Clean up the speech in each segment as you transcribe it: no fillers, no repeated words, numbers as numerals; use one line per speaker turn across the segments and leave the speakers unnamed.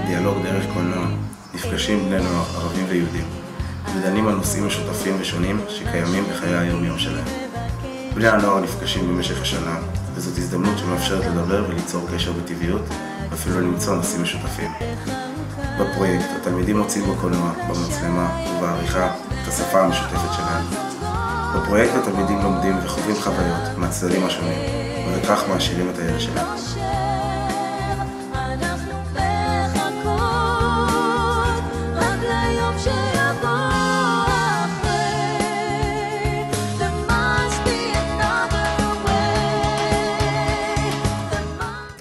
דיאלוג דרך קולנוע נפגשים בני נוער, ערבים ויהודים, ודנים על נושאים משותפים ושונים שקיימים בחיי היום-יום שלהם. בני הנוער נפגשים במשך השנה, וזאת הזדמנות שמאפשרת לדבר וליצור קשר בטבעיות, ואפילו למצוא נושאים משותפים. בפרויקט התלמידים מוצאים בקולנוע, במצלמה ובעריכה את השפה המשותפת שלהם. בפרויקט התלמידים לומדים וחווים חוויות מהצדדים השונים, ובכך מעשירים את הידע שלהם.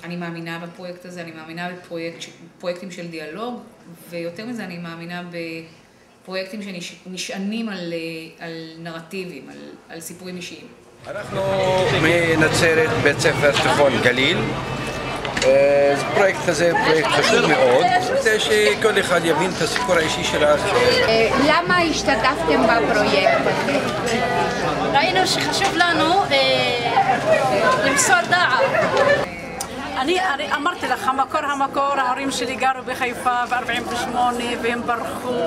אני מאמינה בפרויקט הזה, אני מאמינה בפרויקטים של דיאלוג, ויותר מזה אני מאמינה בפרויקטים שנשענים על נרטיבים, על סיפורים אישיים.
אנחנו מנצרת, בית ספר תיכון גליל. הפרויקט הזה הוא פרויקט חשוב מאוד, כדי שכל אחד יבין את הסיפור האישי של האחר.
למה השתתפתם בפרויקט הזה?
ראינו שחשוב לנו למסור דעה. אני אמרתי לך, המקור, ההורים שלי גרו בחיפה ב-48 והם ברחו.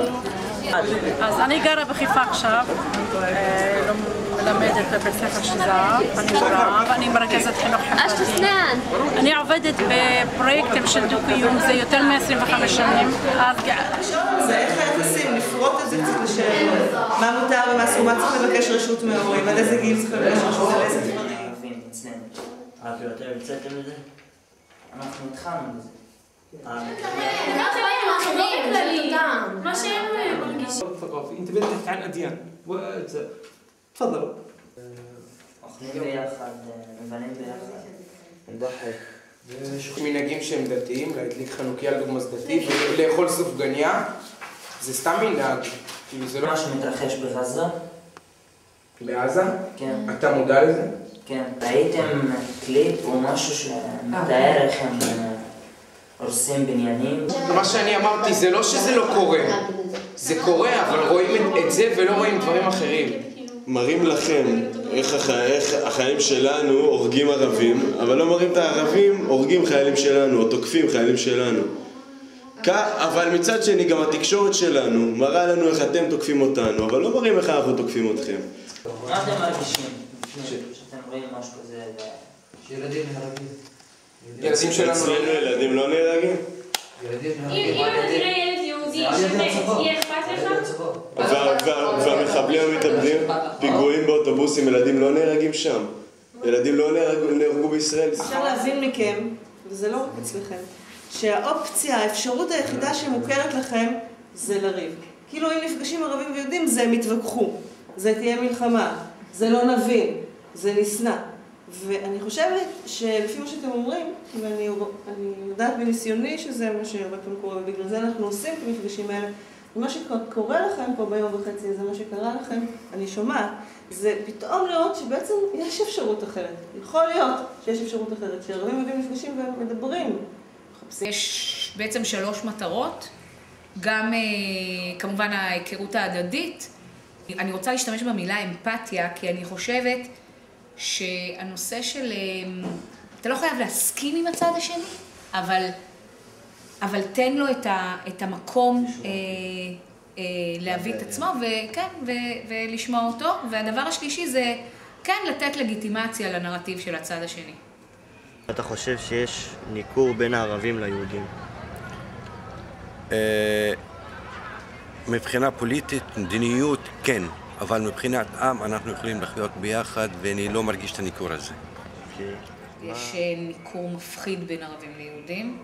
אז אני גרה בחיפה עכשיו, מלמדת בבית ספר שזהב, ואני מרכזת חינוך חברתי. אני עובדת בפרויקטים של דו-קיום, זה יותר מ-25 שנים.
זה איך היחסים, לפרוט את זה קצת לשאלות. מה מותר ומה אסור, מה צריך לבקש רשות מההורים, עד איזה גיל צריך לבקש רשות, על איזה דברים.
ערבים, אצלנו. ערבי יותר המצאתם לזה? אנחנו התחלנו בזה.
מה שהם מרגישים.
انت بدك تحكي عن اديان تفضلوا
אוכלים ביחד, מבלים ביחד.
נضحك מנהגים שהם דתיים, להדליק חנוכיה על דוגמא דתי ולאכול סופגניה זה סתם מנהג, כאילו זה לא...
מה שמתרחש בעזה?
בעזה?
כן.
אתה מודע לזה?
כן. ראיתם קליפ או משהו שמתאר איך הם הורסים בניינים?
מה שאני אמרתי זה לא שזה לא קורה, זה קורה, אבל רואים את זה ולא רואים דברים אחרים.
מראים לכם איך החיילים שלנו הורגים ערבים, אבל לא מראים את הערבים הורגים חיילים שלנו, או תוקפים חיילים שלנו. אבל מצד שני גם התקשורת שלנו מראה לנו איך אתם תוקפים אותנו, אבל לא מראים איך אנחנו תוקפים אתכם.
מה אתם מרגישים? שאתם רואים משהו כזה?
שילדים נהרגים.
אצלנו ילדים לא נהרגים?
אם אתה תראה ילד יהודי שמת, יהיה אכפת לך?
והמחבלים המתאבדים, פיגועים באוטובוסים, ילדים לא נהרגים שם. ילדים לא נהרגו בישראל.
אפשר להבין מכם, וזה לא רק אצלכם, שהאופציה, האפשרות היחידה שמוכרת לכם זה לריב. כאילו אם נפגשים ערבים ויהודים זה הם יתווכחו, זה תהיה מלחמה, זה לא נבין, זה נשנא. ואני חושבת שלפי מה שאתם אומרים, ואני יודעת בניסיוני שזה מה שהרבה פעמים קורה, ובגלל זה אנחנו עושים את המפגשים האלה, ומה שקורה לכם פה ביום וחצי, זה מה שקרה לכם, אני שומעת, זה פתאום לראות שבעצם יש אפשרות אחרת. יכול להיות שיש אפשרות אחרת, שערבים ויהודים נפגשים ומדברים.
יש בעצם 3 מטרות, גם כמובן ההיכרות ההדדית. אני רוצה להשתמש במילה אמפתיה, כי אני חושבת שהנושא של... אתה לא חייב להסכים עם הצד השני, אבל תן לו את המקום להביא את עצמו, וכן, ולשמוע אותו. והדבר השלישי זה, כן, לתת לגיטימציה לנרטיב של הצד השני.
אתה חושב שיש ניכור בין הערבים ליהודים?
מבחינה פוליטית, מדיניות, כן. אבל מבחינת עם אנחנו יכולים לחיות ביחד, ואני לא מרגיש את הניכור הזה.
יש ניכור מפחיד בין ערבים ליהודים,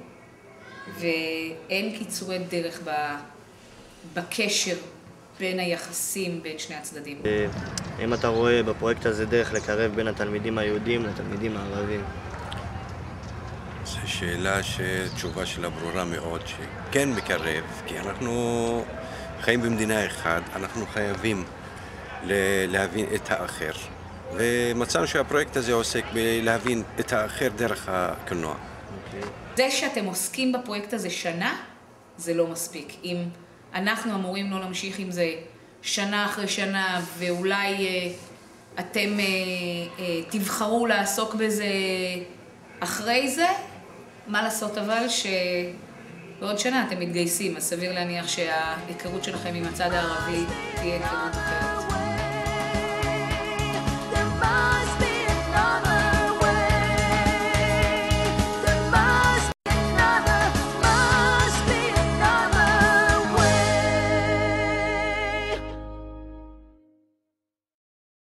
ואין קיצורי דרך בקשר בין היחסים בין שני הצדדים.
אם אתה רואה בפרויקט הזה דרך לקרב בין התלמידים היהודים לתלמידים הערבים?
זו שאלה שתשובה שלה ברורה מאוד, שכן מקרב, כי אנחנו חיים במדינה אחת, אנחנו חייבים להבין את האחר. ומצאנו שהפרויקט הזה עוסק בלהבין את האחר דרך הקולנוע.
זה שאתם עוסקים בפרויקט הזה שנה, זה לא מספיק. אם אנחנו אמורים לא להמשיך עם זה שנה אחרי שנה, ואולי אתם תבחרו לעסוק בזה אחרי זה, מה לעשות אבל בעוד שנה אתם מתגייסים, אז סביר להניח שההיכרות שלכם עם הצד הערבי תהיה היכרות אחרת.